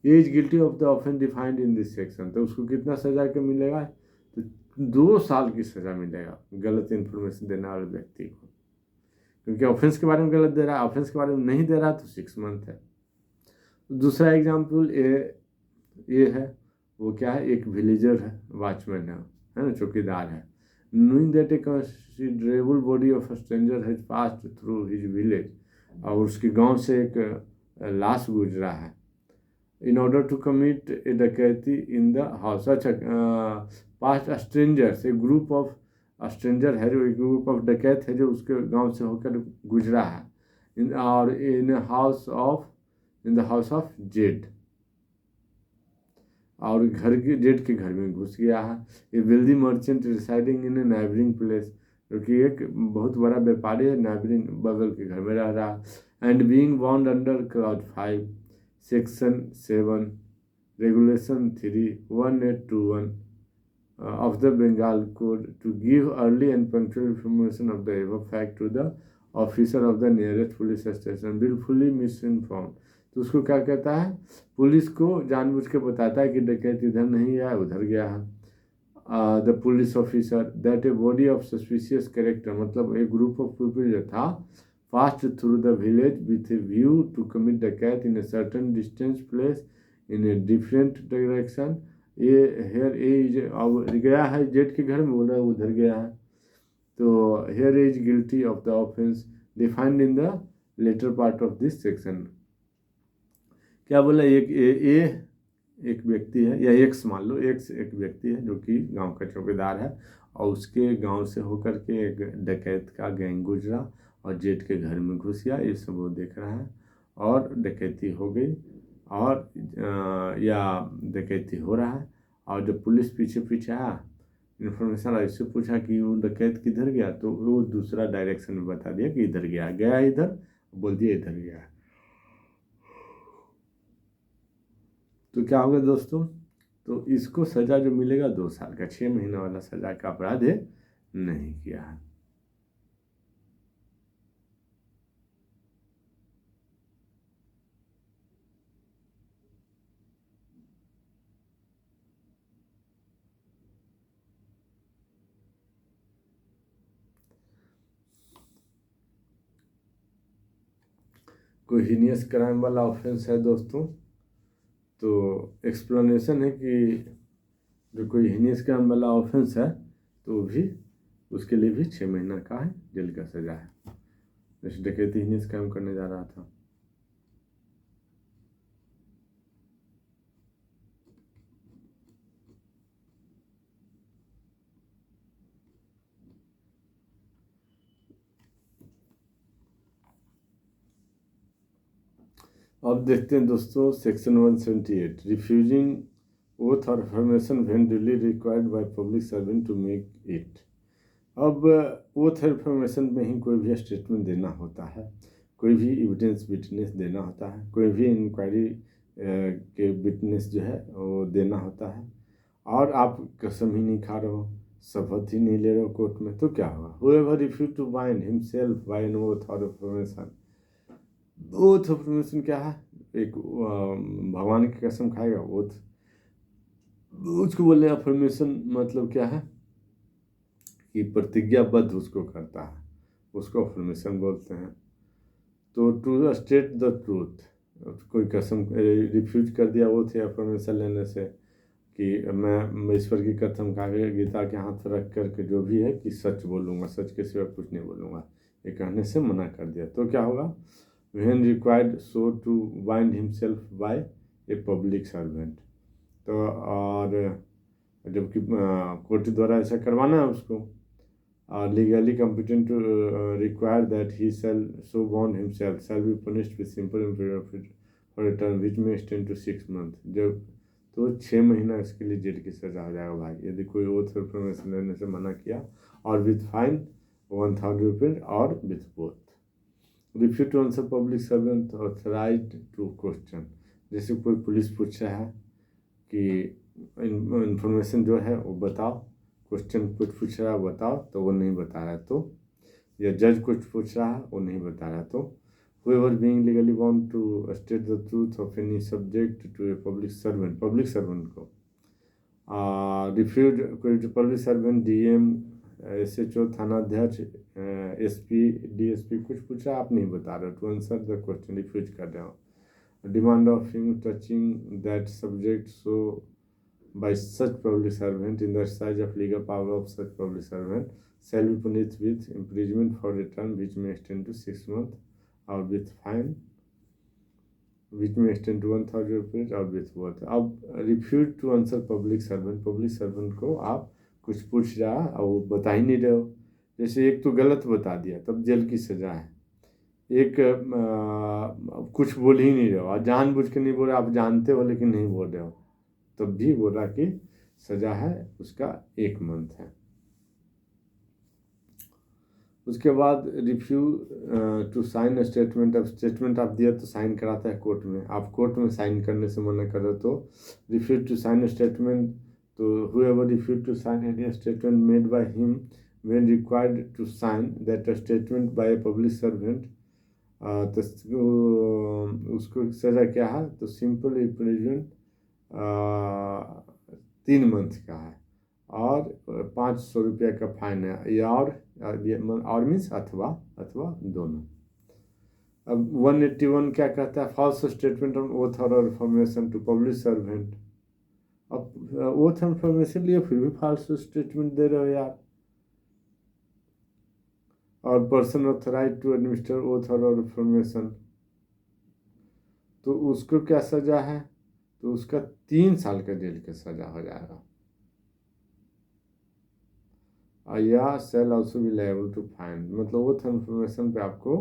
ये is guilty of the offence defined in this section, तो उसको कितना सजा के मिलेगा, तो 2 साल की सजा मिलेगा गलत इन्फॉर्मेशन देने वाले व्यक्ति को, क्योंकि ऑफेंस के बारे में गलत दे रहा है, ऑफेंस के बारे में नहीं दे रहा तो 6 मंथ है। दूसरा एग्जाम्पल ये है, वो क्या है, एक विलेजर है, वॉचमैन है ना, चौकीदार है, knowing that a considerable body of a stranger has passed through his village, और उसके गांव से एक लाश गुजरा है, in order to commit a डकैती in the house, अच्छा पास्ट स्ट्रेंजर्स, एक ग्रुप ऑफ स्ट्रेंजर है, जो एक ग्रुप ऑफ डकैत है जो उसके गांव से होकर गुजरा है, in the house of Z, और घर के जेड के घर में घुस गया है। ए wealthy merchant residing in A neighbouring place, क्योंकि एक बहुत बड़ा व्यापारी है, नाइबरिंग बगल के घर में रह रहा है, and being bound under clause 5 section 7 regulation 3 1821 of the Bengal Code to give early and punctual information of the above fact to the officer of the nearest police station, willfully misinformed, तो उसको क्या कहता है, पुलिस को जानबूझ के बताता है कि डकैत इधर नहीं है, उधर गया है। The police officer that a body of suspicious character, मतलब एक ग्रुप ऑफ पीपल जो था, passed through the village with a view to commit dacoit in a certain distance place in a different direction, ये हेयर एज अब गया है जेठ के घर में, बोल रहा है उधर गया है, तो here as guilty of the offence defined in the latter part of this section. क्या बोला, एक व्यक्ति है, या एक्स मान लो, एक व्यक्ति है जो कि गांव का चौकीदार है, और उसके गांव से होकर के एक डकैत का गैंग गुजरा और जेठ के घर में घुस गया, ये सब वो देख रहा है, और डकैती हो गई, और या डकैती हो रहा है, और जब पुलिस पीछे पीछे आया, इन्फॉर्मेशन ऐसे पूछा कि वो डकैत किधर गया, तो वो दूसरा डायरेक्शन में बता दिया कि इधर गया इधर, बोल दिया इधर गया। तो क्या होगा दोस्तों, तो इसको सज़ा जो मिलेगा 2 साल का, 6 महीने वाला सज़ा का अपराध है नहीं किया है। कोई हीनियस क्राइम वाला ऑफेंस है दोस्तों, तो एक्सप्लेनेशन है कि जो कोई हीनियस क्राइम वाला ऑफेंस है तो भी उसके लिए भी 6 महीना का है जेल का सज़ा है। जैसे डकैती हीनियस क्राइम करने जा रहा था, अब देखते हैं दोस्तों सेक्शन 178, रिफ्यूजिंग ओथ और affirmation when duly required by public servant to make it. अब ओथ अफर्मेशन में ही कोई भी स्टेटमेंट देना होता है, कोई भी एविडेंस विटनेस देना होता है, कोई भी इंक्वायरी के विटनेस जो है वो देना होता है, और आप कसम ही नहीं खा रहे हो, शपथ ही नहीं ले रहे हो कोर्ट में, तो क्या होगा, whoever refuse to bind himself by an oath or affirmation, oath affirmation क्या है, एक भगवान की कसम खाएगा ओथ, उसको बोलने अफर्मेशन मतलब क्या है कि प्रतिज्ञाबद्ध उसको करता है, उसको अफर्मेशन बोलते हैं। तो टू स्टेट द ट्रूथ, कोई कसम रिफ्यूज कर दिया ओथ या अफर्मेशन लेने से कि मैं ईश्वर की कसम खा के गीता के हाथ रख करके जो भी है कि सच बोलूँगा, सच के सिवा कुछ नहीं बोलूँगा, ये कहने से मना कर दिया। तो क्या होगा, when required so to bind himself by a public servant। तो और जबकि कोर्ट द्वारा ऐसा करवाना है उसको, legally competent to require that he shall so bond himself shall be punished with simple imprisonment for a term which may extend to 6 months। जब तो 6 महीना इसके लिए जेल की सजा हो जाएगा भाई, यदि कोई ओथ इन्फॉर्मेशन लेने से मना किया, और विथ फाइन 1000 रुपीज और with both. Refuse to answer public servant authorised to question. जैसे कोई पुलिस पूछ रहा है कि इन्फॉर्मेशन जो है वो बताओ, क्वेश्चन कुछ पूछ रहा है बताओ, तो वो नहीं बता रहा है तो, या जज कुछ पूछ रहा है वो नहीं बता रहा है तो, whoever being legally bound to state the truth of any subject to a public servant, public servant को रिफ्यूज, कोई पब्लिक सर्वेंट, डीएम, एसएचओ, थानाध्यक्ष, एसपी, डीएसपी कुछ पूछा आप नहीं बता रहे हो, to answer the question refuse कर रहे हो। Demand of him touching that subject so by such public servant in the exercise of legal power of such public servant shall be punished with imprisonment for a term which may extend to 6 months or with fine which may extend to 1000 rupees or with both। अब refuse to answer public servant, public servant को आप कुछ पूछ रहा और वो बता ही नहीं रहे हो, जैसे एक तो गलत बता दिया तब जेल की सजा है, एक कुछ बोल ही नहीं रहे हो, जानबूझ के नहीं बोल रहे, आप जानते हो लेकिन नहीं बोल रहे हो, तब भी बोला कि सजा है उसका 1 मंथ है। उसके बाद रिफ्यूज टू साइन स्टेटमेंट। अब स्टेटमेंट आप दिया तो साइन कराता है कोर्ट में, आप कोर्ट में साइन करने से मना कर रहे तो रिफ्यूज टू साइन स्टेटमेंट। तो whoever refused to sign any statement made by him when required to sign that statement by a public servant, तो उसको सजा क्या है, तो सिंपल इम्प्रिजनमेंट 3 मंथ का है और 500 रुपये का फाइन है, या और मीन्स अथवा दोनों। अब 181 क्या कहता है, फॉल्स स्टेटमेंट ऑन ओथ और इन्फॉर्मेशन टू पब्लिक सर्वेंट। अब ओथ इन्फॉर्मेशन लिए फिर भी फॉल्स स्टेटमेंट दे रहे हो यार, और person authorise to administer oath और इन्फॉर्मेशन, तो उसको क्या सजा है, तो उसका 3 साल का जेल का सजा हो जाएगा। या shall also be liable to fine, मतलब ओथ इन्फॉर्मेशन पे आपको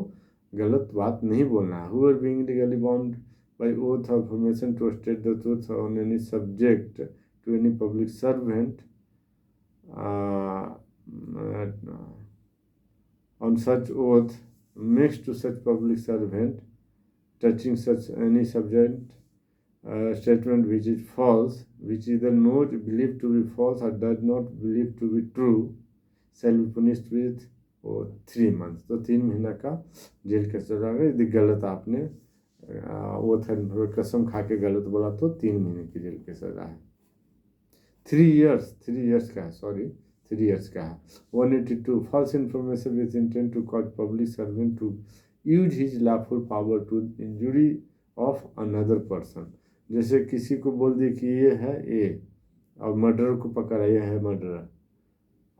गलत बात नहीं बोलना है। Whoever being legally bound by oath और information to state the truth on any subject to any public servant on such oath makes to such public servant touching such any subject statement which is false, which either not believed to be false or does not believe to be true, shall be punished with 3 months। तो 3 महीना का जेल का सजा है। यदि गलत आपने ओथ कसम खा के गलत बोला तो 3 महीने की जेल की सजा है। 3 years का है, सॉरी 3 years का है। 182 false information with intent to cause public servant to use his lawful power to injury of another person। जैसे किसी को बोल दिए कि ये है ए, और मर्डर को पकड़ा, ये है मर्डर,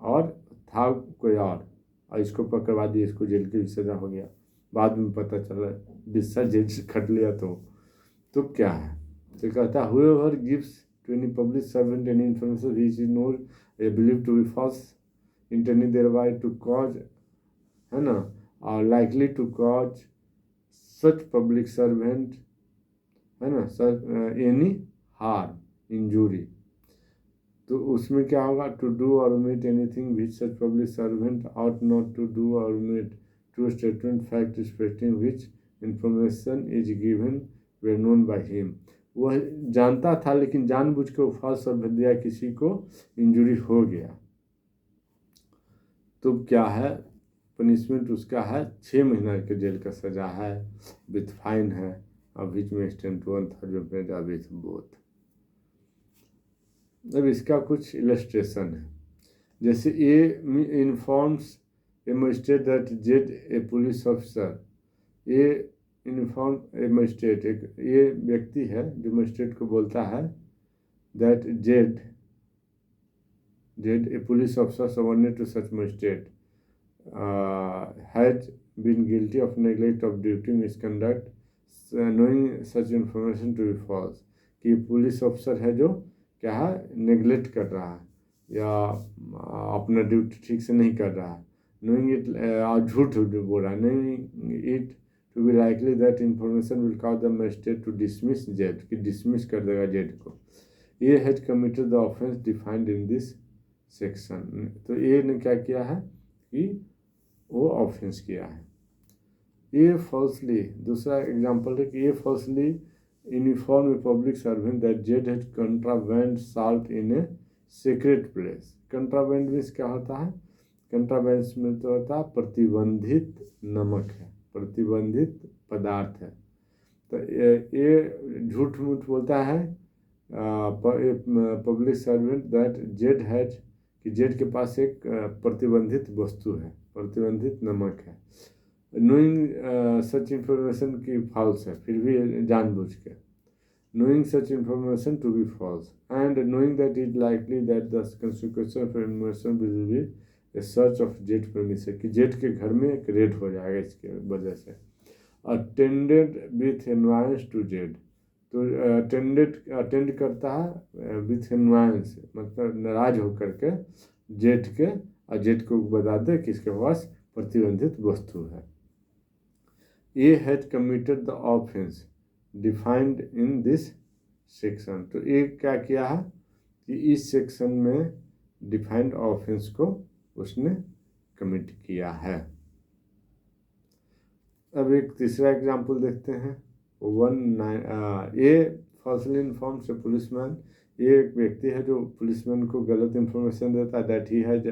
और था कोई और इसको पकड़वा दिए, इसको जेल की सजा हो गया, बाद में पता चला बिस्सा जेल से खट लिया, तो क्या है, तो कहता है whoever gives to any public servant any information which is known believed to be false, intending thereby to cause, है ना, or likely to cause such public servant, है ना, any harm, injury, तो उसमें क्या होगा, टू डू और omit anything which such public servant ought not to do or omit, to statement fact respecting which information is given were known by him। वह जानता था लेकिन जानबूझ के फॉल्स शब्द दिया, किसी को इंजुरी हो गया, तो क्या है पनिशमेंट उसका है 6 महीना के जेल का सजा है, विथ फाइन है, और विच में extend to 1000 rupees with both. अब इसका कुछ इलस्ट्रेशन है, जैसे A informs a magistrate that Z a police officer, A inform a magistrate, एक ये व्यक्ति है जो मजिस्ट्रेट को बोलता है that Z, a police officer subordinate to such magistrate, has been guilty of neglect of duty misconduct, knowing such information to be false. कि पुलिस ऑफिसर है जो क्या है, नेग्लेक्ट कर रहा है या अपना ड्यूटी ठीक से नहीं कर रहा है, knowing it, झूठ बोल रहा है, knowing it to be likely that information will cause the magistrate to dismiss Z, कि डिसमिस कर देगा Z को. A has committed the offence defined in this section. तो A ने क्या किया है कि वो ऑफेंस किया है. A falsely, दूसरा एग्जाम्पल है कि A falsely inform a public servant that Z had contraband salt in a secret place. contraband means क्या होता है, contraband में तो होता है प्रतिबंधित नमक है, प्रतिबंधित पदार्थ है. तो ये झूठ मूठ बोलता है public servant that Z has, कि जेड के पास एक प्रतिबंधित वस्तु है, प्रतिबंधित नमक है. नोइंग सच इंफॉर्मेशन की फॉल्स है, फिर भी जानबूझ के knowing such information to be false and knowing that is likely that the consequence of information will be a search of Z premises, कि जेड के घर में एक रेड हो जाएगा इसके वजह से. अटेंडेड विथ एनवायंस टू जेड, तो अटेंड करता है विथ एनवायंस, मतलब नाराज होकर के जेड के, और जेड को बता दे कि इसके पास प्रतिबंधित वस्तु है. A has committed the offence defined in this section, तो ए क्या किया है कि इस सेक्शन में डिफाइंड ऑफेंस को उसने कमिट किया है. अब एक तीसरा एग्जाम्पल देखते हैं. 19 ए फॉल्सली इन्फॉर्म्स ए पुलिसमैन, ये एक व्यक्ति है जो पुलिसमैन को गलत इंफॉर्मेशन देता है that he has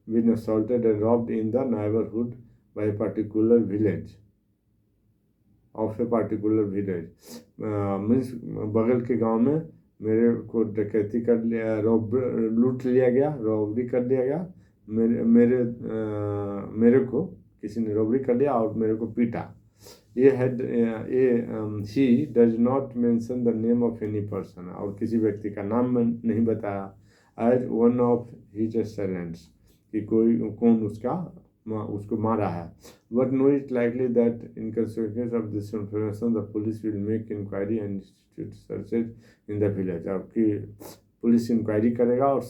been assaulted and robbed in the neighbourhood by a particular village of a particular village. Means बगल के गांव में मेरे को डकैती कर लिया, लूट लिया गया, रॉबरी कर लिया गया, मेरे को किसी ने रॉबरी कर लिया और मेरे को पीटा. ये ही does not mention the name of any person, और किसी व्यक्ति का नाम नहीं बताया. As one of his assailants, कि कोई कौन उसको मारा है. But no it likely that in consequence of this information the police will make inquiry and institute searches in the village, आपकी पुलिस इंक्वायरी करेगा और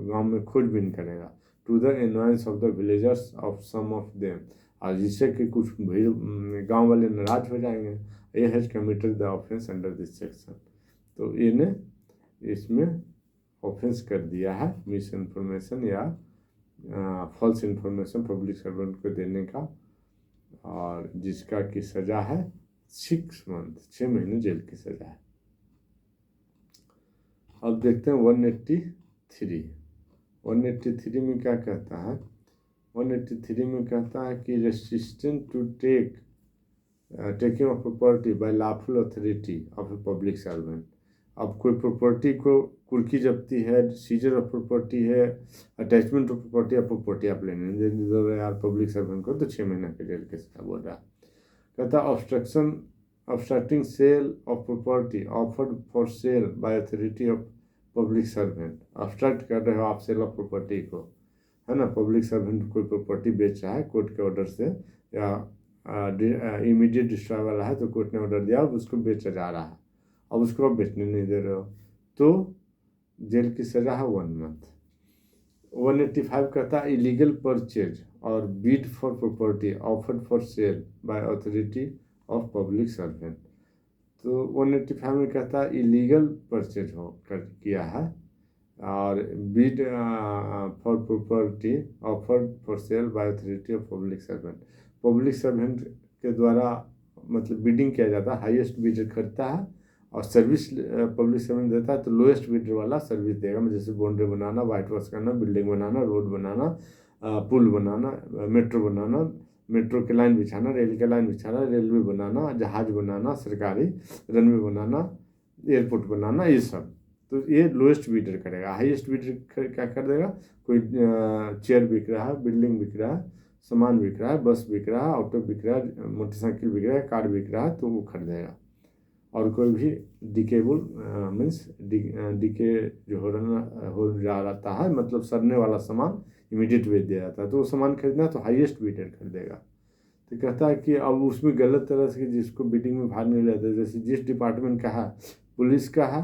गांव में खोजबीन करेगा. To the annoyance of the villagers of some of them, और जिससे कि कुछ भीड़ गांव वाले नाराज हो जाएंगे. A has committed the offence under this section, तो ए ने इसमें ऑफेंस कर दिया है मिस इन्फॉर्मेशन या फॉल्स इन्फॉर्मेशन पब्लिक सर्वेंट को देने का, और जिसका की सज़ा है 6 मंथ, 6 महीने जेल की सज़ा है. अब देखते हैं 183 में क्या कहता है. 183 में कहता है कि resistant to taking of property by lawful authority of a public servant. अब कोई प्रॉपर्टी को कुर्की जब्ती है, सीजर ऑफ प्रॉपर्टी है, अटैचमेंट ऑफ प्रॉपर्टी या प्रॉपर्टी आप लेने दे रहे यार पब्लिक सर्वेंट को, तो 6 महीने के जेल के सजा बोल रहा है. कहता obstructing sale of property offered for sale by authority of public servant. Obstruct कर रहे हो आप सेल ऑफ प्रॉपर्टी को, है ना. पब्लिक सर्वेंट कोई प्रॉपर्टी बेच रहा है कोर्ट के ऑर्डर से, या इमीडिएट डिस्ट्रॉय वाला है तो कोर्ट ने ऑर्डर दिया, अब उसको बेचा जा रहा है, अब उसको आप बेचने नहीं दे रहे हो, तो जेल की सज़ा है 1 मंथ. 185 कहता है इलीगल परचेज और Beed for property offered for sale by authority of public servant. तो 185 में कहता है इलीगल परचेज किया है और Beed for property offered for sale by authority of public servant. Public servant के द्वारा मतलब बिडिंग किया जाता है, हाईएस्ट बिडर खरीदता है और सर्विस पब्लिक सर्वेंट देता है, तो लोएस्ट बिडर वाला सर्विस देगा. जैसे बाउंड्री बनाना, वाइट वॉश करना, बिल्डिंग बनाना, रोड बनाना, पुल बनाना, मेट्रो बनाना, मेट्रो के लाइन बिछाना, रेल के लाइन बिछाना, रेलवे बनाना, जहाज बनाना, सरकारी रनवे बनाना, एयरपोर्ट बनाना, ये सब. तो ये लोएस्ट बिडर करेगा. हाईएस्ट बिडर क्या कर देगा, कोई चेयर बिक रहा है, बिल्डिंग बिक रहा है, सामान बिक रहा है, बस बिक रहा है, ऑटो बिक रहा है, मोटरसाइकिल बिक रहा है, कार बिक रहा है, तो वो खरीदेगा. और कोई भी डिकेबल मीन्स डिके जो हो जा रहता है, मतलब सड़ने वाला सामान इमीडिएट बेच दिया जाता है। तो वो सामान खरीदना तो हाईएस्ट बिडर खरीदेगा। तो कहता है कि अब उसमें गलत तरह से जिसको बिडिंग में भाग नहीं लेते, जैसे जिस डिपार्टमेंट का है, पुलिस का है,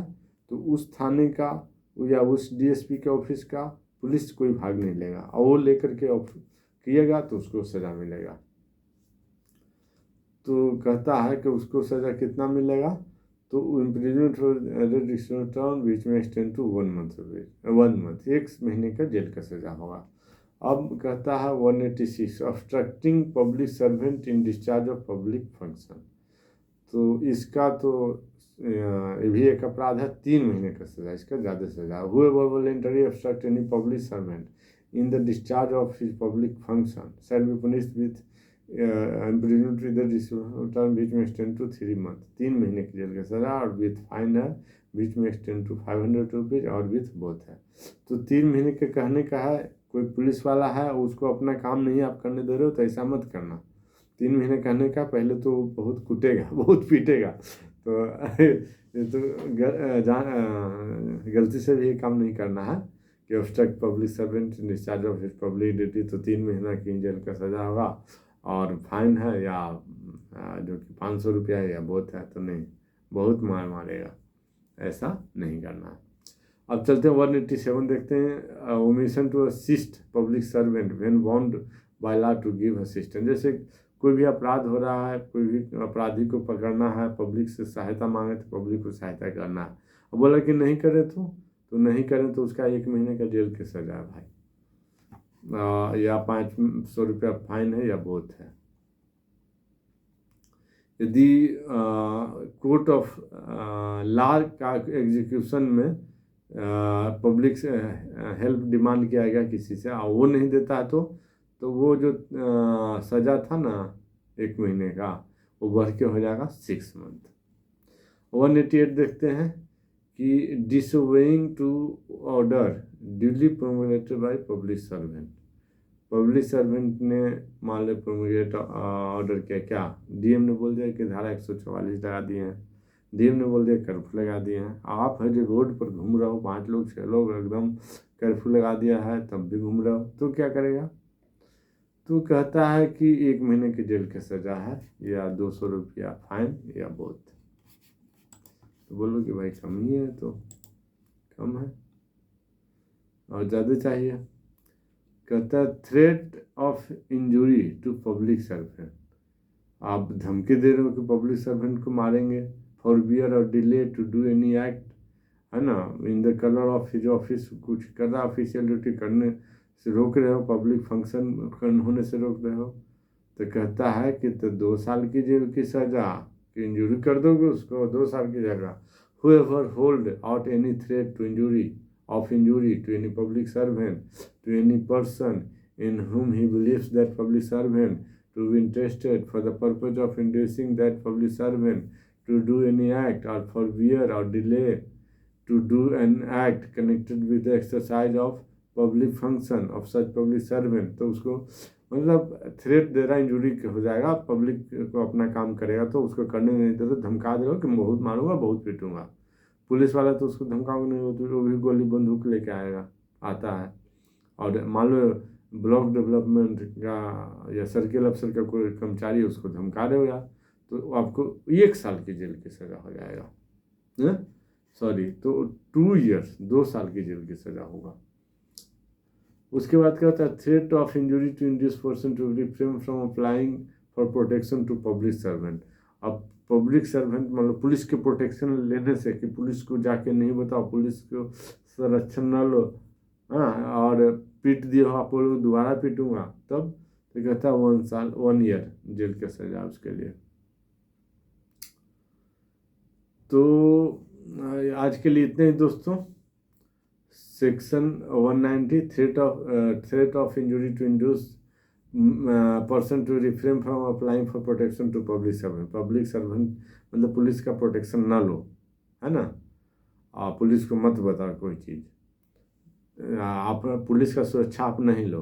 तो उस थाने का या उस डीएसपी के ऑफिस का पुलिस कोई भाग नहीं लेगा, और वो लेकर के किएगा तो उसको सज़ा मिलेगा। तो कहता है कि उसको सज़ा कितना मिलेगा, तो इम्प्रिजमेंट टर्म बीच में एक्सटेंड टू 1 मंथ, 1 महीने का जेल का सज़ा होगा। अब कहता है 186 obstructing public servant in discharge of public function. तो इसका तो ये भी एक अपराध है, 3 महीने का सज़ा, इसका ज़्यादा सज़ा। Whoever voluntarily obstruct any public servant in the discharge of his public function shall be punished with imprisonment with term बीच में एक्सटेंड टू 3 मंथ, 3 महीने की जेल का सज़ा, और विथ फाइन है बीच में एक्सटेंड टू 500 रुपीज़, और विथ बोथ है। तो 3 महीने के कहने का है, कोई पुलिस वाला है उसको अपना काम नहीं आप करने दे रहे हो तो ऐसा मत करना। 3 महीने कहने का, पहले तो बहुत कूटेगा, बहुत पीटेगा, तो ये तो गलती से भी ये काम नहीं करना है कि obstruct public servant discharge of his public duty. तो 3 महीना की जेल का सज़ा होगा, और फाइन है या जो कि 500 रुपया है या बहुत है, तो नहीं, बहुत मार मारेगा, ऐसा नहीं करना है। अब चलते हैं 187 देखते हैं, omission to assist public servant when bound by law to give assistance. जैसे कोई भी अपराध हो रहा है, कोई भी अपराधी को पकड़ना है, पब्लिक से सहायता मांगे तो पब्लिक को सहायता करना है, अब बोला कि नहीं करे तो नहीं करें तो उसका 1 महीने का जेल की सजा है भाई, या 500 रुपया फाइन है या बहुत है। यदि कोर्ट ऑफ लॉ का एग्जीक्यूशन में पब्लिक से हेल्प डिमांड किया गया किसी से, और वो नहीं देता है तो वो जो सज़ा था ना 1 महीने का, वो बढ़ के हो जाएगा 6 मंथ। 188 देखते हैं कि disobeying to order duly promoted by public servant. Public servant ने मान लो प्रोमोटेड ऑर्डर किया, क्या डीएम ने बोल दिया कि धारा 144 लगा दिए हैं, डीएम ने बोल दिया कर्फ्यू लगा दिए हैं, आप है जो रोड पर घूम रहे हो, 5 लोग 6 लोग एकदम कर्फ्यू लगा दिया है तब भी घूम रहे हो, तो क्या करेगा? तो कहता है कि 1 महीने की जेल की सज़ा है, या 200 रुपया फाइन या बहुत। तो बोलो कि भाई कम ही है, तो कम है और ज़्यादा चाहिए। कहता है threat of injury to public servant, आप धमकी दे रहे हो कि पब्लिक सर्वेंट को मारेंगे, forbear or delay to do any act, है ना, in the colour of his office, कुछ कर रहा ऑफिशियल ड्यूटी करने से रोक रहे हो, पब्लिक फंक्शन होने से रोक रहे हो, तो कहता है कि तो 2 साल की जेल की सज़ा, कि इंजुरी कर दोगे उसको 2 साल की जगह। whoever hold out any threat to injury to any public servant, to any person in whom he believes that public servant to be interested for the purpose of inducing that public servant to do any act, or for fear or delay to do an act connected with the exercise of public function of such public servant, तो उसको मतलब थ्रेट दे रहा है, इंजुरी हो जाएगा, पब्लिक को अपना काम करेगा तो उसको करने नहीं दे रहे, धमका दे रहे हो कि बहुत मारूंगा बहुत पीटूंगा। पुलिस वाला तो उसको धमकाओगे नहीं, तो वो भी गोली बंदूक लेके आता है। और मान लो ब्लॉक डेवलपमेंट का या सर्किल अफसर का कोई कर्मचारी उसको धमका रहे हो यार, तो आपको 1 साल की जेल की सज़ा हो जाएगा, सॉरी, तो 2 ईयर्स 2 साल की जेल की सज़ा होगा। उसके बाद क्या होता है, threat of injury to induce person to refrain from applying for protection to public servant. अब पब्लिक सर्वेंट मतलब पुलिस के प्रोटेक्शन लेने से, कि पुलिस को जाके नहीं बताओ, पुलिस को संरक्षण न लो, हाँ, और पीट दिया आप लोग दोबारा पीटूंगा तब, तो कहता है 1 साल 1 ईयर जेल की सजा उसके लिए। तो आज के लिए इतने ही दोस्तों। Section 190 threat of injury to induce person to refrain from applying for protection to public servant. Public servant मतलब पुलिस का प्रोटेक्शन ना लो, है ना, पुलिस को मत बताओ कोई चीज़, आप पुलिस का सुरक्षा आप नहीं लो,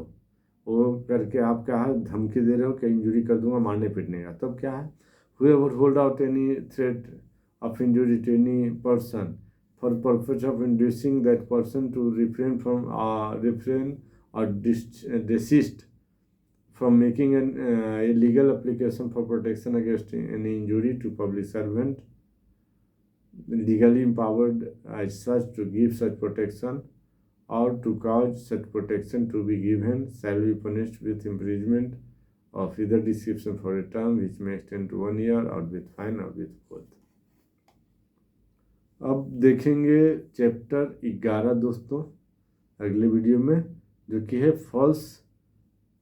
वो करके आप क्या है धमकी दे रहे हो कि इंजुरी कर दूंगा, मारने पीटने का, तब क्या है, whoever hold out any threat of injury to any person for purpose of inducing that person to refrain or desist from making a legal application for protection against any injury to public servant legally empowered as such to give such protection or to cause such protection to be given shall be punished with imprisonment of either description for a term which may extend to 1 year or with fine or with both. अब देखेंगे चैप्टर 11 दोस्तों अगले वीडियो में, जो कि है फॉल्स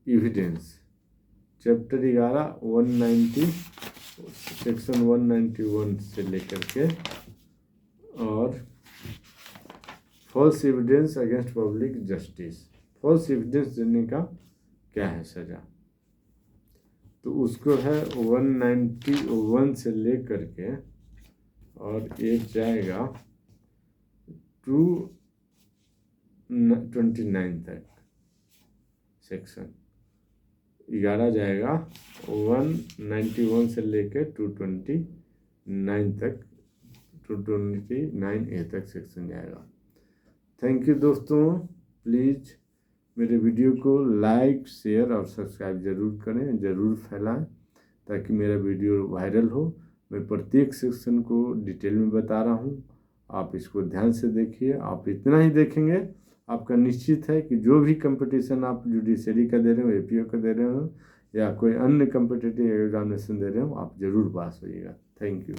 एविडेंस। चैप्टर 11 190 सेक्शन 191 से लेकर के और false evidence against public justice. False evidence देने का क्या है सज़ा, तो उसको है 191 से लेकर के और एक जाएगा 229 तक सेक्शन। 11 जाएगा 191 से लेकर 229 तक, 229A तक सेक्शन जाएगा। थैंक यू दोस्तों, प्लीज़ मेरे वीडियो को लाइक शेयर और सब्सक्राइब ज़रूर करें, ज़रूर फैलाएं ताकि मेरा वीडियो वायरल हो। मैं प्रत्येक सेक्शन को डिटेल में बता रहा हूँ, आप इसको ध्यान से देखिए। आप इतना ही देखेंगे, आपका निश्चित है कि जो भी कंपटीशन आप जुडिशरी का दे रहे हो, APO का दे रहे हो या कोई अन्य कॉम्पिटिटिव एग्जामिनेशन दे रहे हो, आप ज़रूर पास होइएगा। Thank you.